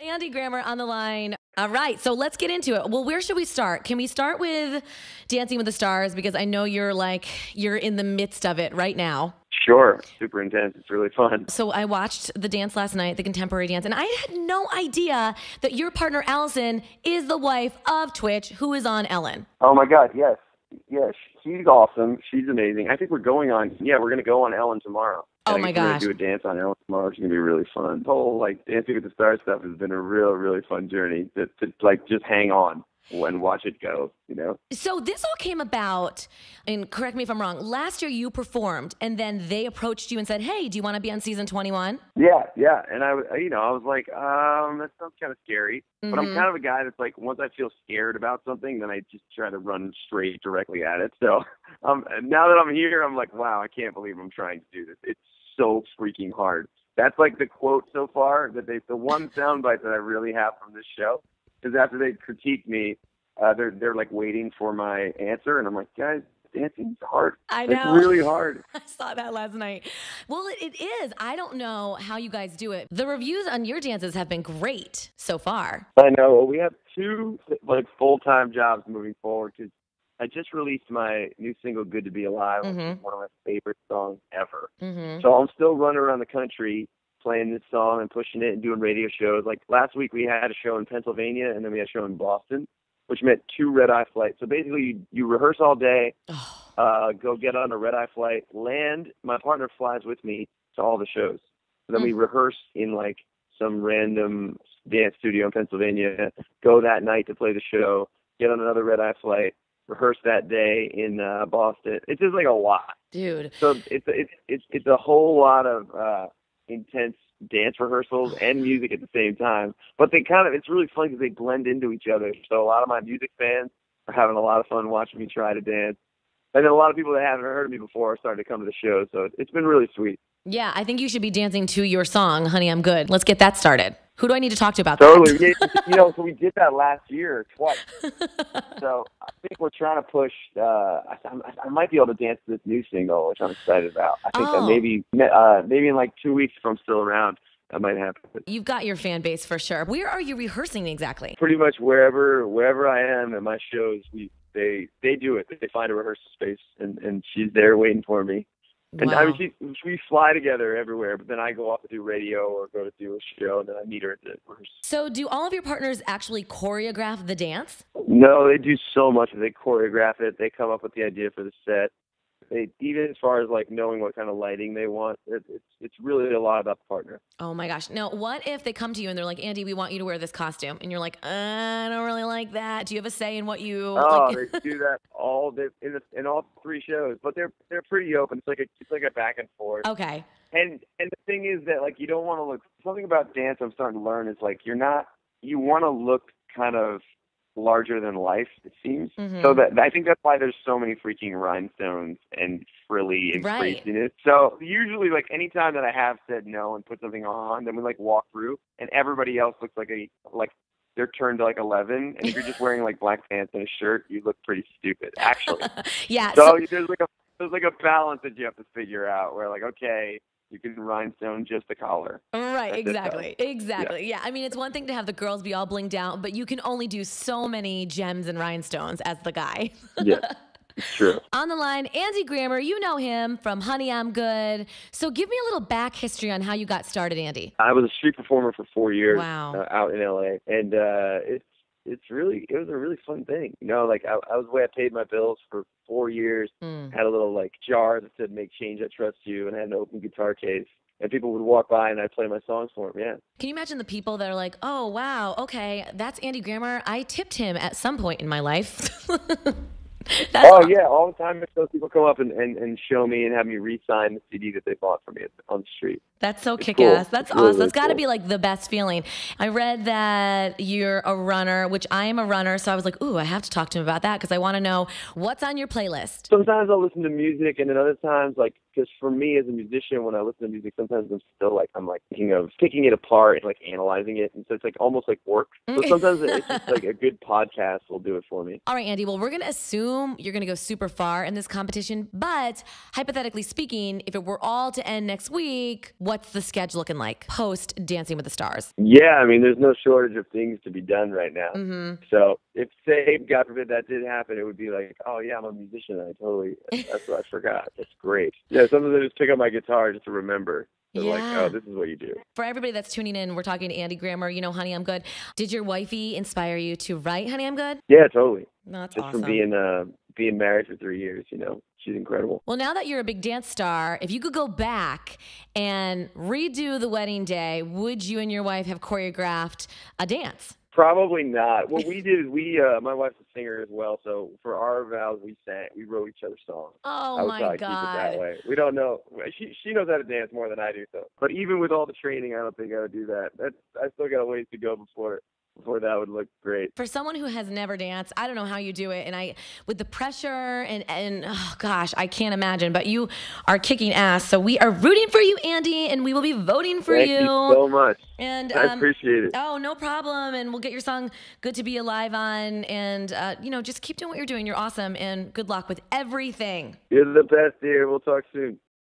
Andy Grammer on the line. All right, so let's get into it. Well, where should we start? Can we start with Dancing with the Stars? Because I know you're in the midst of it right now. Sure. Super intense. It's really fun. So I watched the dance last night, the contemporary dance, and I had no idea that your partner, Allison, is the wife of Twitch, who is on Ellen. Oh, my God. Yes. Yes. She's awesome. She's amazing. I think we're going to go on Ellen tomorrow. Oh, my gosh. We're going to do a dance on Ellen tomorrow. It's going to be really fun. The whole, Dancing with the Stars stuff has been a really fun journey to just hang on and watch it go, you know? So this all came about, and correct me if I'm wrong, last year you performed, and then they approached you and said, hey, do you want to be on season 21? Yeah. And I was like, that sounds kind of scary. But I'm kind of a guy that's like, once I feel scared about something, then I just try to run straight directly at it. So now that I'm here, I'm like, wow, I can't believe I'm trying to do this. It's so freaking hard. That's like the quote so far, the one soundbite that I really have from this show is after they critique me, they're like waiting for my answer, and I'm like, guys, dancing's hard. I know. It's really hard. I saw that last night. Well, it is. I don't know how you guys do it. The reviews on your dances have been great so far. I know. We have two full-time jobs moving forward because I just released my new single, Good to Be Alive, which is one of my favorite songs ever. So I'm still running around the country playing this song and pushing it and doing radio shows. Like last week we had a show in Pennsylvania and then we had a show in Boston, which meant 2 red-eye flights. So basically you rehearse all day, go get on a red-eye flight, land. My partner flies with me to all the shows. So then we rehearse in like some random dance studio in Pennsylvania, go that night to play the show, get on another red-eye flight, rehearse that day in Boston. It's just like a lot. Dude. So it's a whole lot of intense dance rehearsals and music at the same time, but it's really fun because they blend into each other. So a lot of my music fans are having a lot of fun watching me try to dance, and then a lot of people that haven't heard of me before are starting to come to the show. So it's been really sweet. Yeah, I think you should be dancing to your song, Honey, I'm Good. Let's get that started. Who do I need to talk to about that? Totally. So we did that last year twice. So I think we're trying to push. I might be able to dance to this new single, which I'm excited about. I think that maybe in like 2 weeks, if I'm still around, that might happen. You've got your fan base for sure. Where are you rehearsing exactly? Pretty much wherever I am at my shows, they do it. They find a rehearsal space, and she's there waiting for me. And wow. I mean, we fly together everywhere, but then I go off to do radio or go to do a show, and then I meet her at the rehearsal. So do all of your partners actually choreograph the dance? No, they do so much. They choreograph it. They come up with the idea for the set. Even as far as like knowing what kind of lighting they want, it's really a lot about the partner. Oh my gosh. Now, what if they come to you and they're like, Andy, we want you to wear this costume, and you're like, I don't really like that. Do you have a say in what you? They do that in all 3 shows, but they're pretty open. It's like a back and forth. Okay. And the thing is that like you don't want to look. Something about dance I'm starting to learn is like you want to look kind of larger than life, it seems. So that I think that's why there's so many freaking rhinestones and frilly and craziness. So usually like anytime that I have said no and put something on, then we like walk through and everybody else looks like they're turned to like 11, and if you're just wearing like black pants and a shirt, you look pretty stupid actually. Yeah. So there's like a balance that you have to figure out where like, okay, you can rhinestone just the collar. Right, exactly. Yeah. I mean, it's one thing to have the girls be all blinged out, but you can only do so many gems and rhinestones as the guy. Yeah, it's true. On the line, Andy Grammer, you know him from Honey, I'm Good. So give me a little back history on how you got started, Andy. I was a street performer for 4 years. Wow. Out in LA, and it was a really fun thing. You know, like I was the way I paid my bills for 4 years. Had a little like jar that said "Make change, I trust you," and had an open guitar case. And people would walk by and I'd play my songs for them. Yeah. Can you imagine the people that are like, "Oh wow, okay, that's Andy Grammer. I tipped him at some point in my life." Yeah, all the time those people come up and show me and have me re-sign the CD that they bought for me on the street. That's so kick-ass. Cool. That's awesome. Really, that's got to be like the best feeling. I read that you're a runner, which I am a runner, so I was like, ooh, I have to talk to him about that because I want to know what's on your playlist. Sometimes I'll listen to music, and then other times, like, because for me as a musician, when I listen to music, sometimes I'm thinking of picking it apart and like analyzing it, and so it's like almost like work. So sometimes it's just like a good podcast will do it for me. All right, Andy. Well, we're gonna assume you're gonna go super far in this competition, but hypothetically speaking, if it were all to end next week, what what's the schedule looking like post Dancing with the Stars? Yeah, I mean, there's no shortage of things to be done right now. Mm-hmm. So if, say, God forbid that did happen, it would be like, oh, yeah, I'm a musician. That's what I forgot. That's great. Yeah, sometimes I just pick up my guitar just to remember. So like, oh, this is what you do. For everybody that's tuning in, we're talking to Andy Grammer, you know, Honey, I'm Good. Did your wifey inspire you to write Honey, I'm Good? Yeah, totally. No, that's just awesome. From being married for 3 years, you know, she's incredible. Well, now that you're a big dance star, if you could go back and redo the wedding day, would you and your wife have choreographed a dance? Probably not. What we did is my wife's a singer as well, so for our vows we wrote each other's songs. Oh my God. Keep it that way. We don't know. She knows how to dance more than I do, so. But even with all the training, I don't think I would do that. I still got a ways to go before that would look great. For someone who has never danced, I don't know how you do it. And with the pressure and oh gosh, I can't imagine, but you are kicking ass. So we are rooting for you, Andy, and we will be voting for you. Thank you so much. And I appreciate it. Oh, no problem. And we'll get your song Good to Be Alive on. And, just keep doing what you're doing. You're awesome. And good luck with everything. You're the best, dear. We'll talk soon.